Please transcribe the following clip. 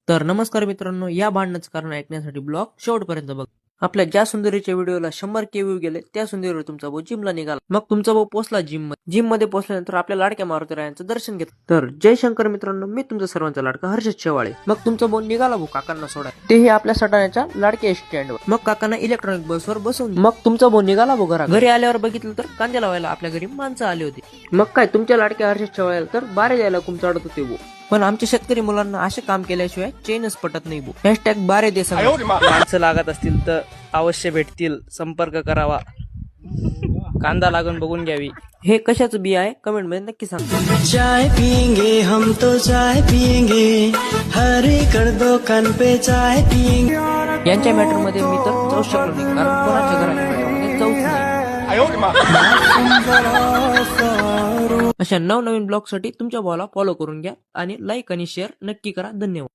तर नमस्कार मित्रांनो, या भांडणाचं कारण ऐकण्यासाठी ब्लॉग शेवटपर्यंत बघ. आपल्या ज्या सुंदरीच्या व्हिडिओला 100K व्ह्यू गेले त्या सुंदरीवर तुमचा भाऊ जिमला निघाला. मग तुमचा भाऊ पोहोचला जिम मध्ये पोहोचल्यानंतर आपल्या लाडक्या मारुतीरायांचं दर्शन घेतलं. तर जय शंकर मित्रांनो, मी तुमचा सर्वांचा लाडका हर्षद शेवाळे. मग तुमचा भाऊ निघाला भाऊ काकांना सोडा, तेही आपल्या सटाण्याच्या लाडक्या स्टँडवर. मग काकांना इलेक्ट्रॉनिक बसवर बसवून मग तुमचा भाऊ निघाला भाऊ घरी आल्यावर बघितलं तर कांदे लावायला आपल्या घरी माणसं आली होती. मग काय तुमच्या लाडक्या हर्षद शेवाळ्याला तर बारे द्यायला कुम चढत होते भाऊ. पण आमच्या शेतकरी मुलांना असे काम केल्याशिवाय चेनच पटत नाही भाऊ. हॅशटॅग बारे देसा. माणसं लागत असतील तर अवश्य भेटतील, संपर्क करावा. कांदा लागून बघून घ्यावी. हे कशाचं बी आहे कमेंट मध्ये नक्की सांगा. चाय पियेंगे हम तो चाय पियेंगे, हर एक दुकान पे चाय पियेंगे. यांच्या मॅटर मध्ये मी तर जाऊ शकलो नाही, कारण कोणाच्या घराच्या मॅटर मध्ये जाऊच नाही. अशा नवनवीन ब्लॉग साठी तुमच्या भावाला फॉलो करून घ्या आणि लाईक आणि शेअर नक्की करा. धन्यवाद.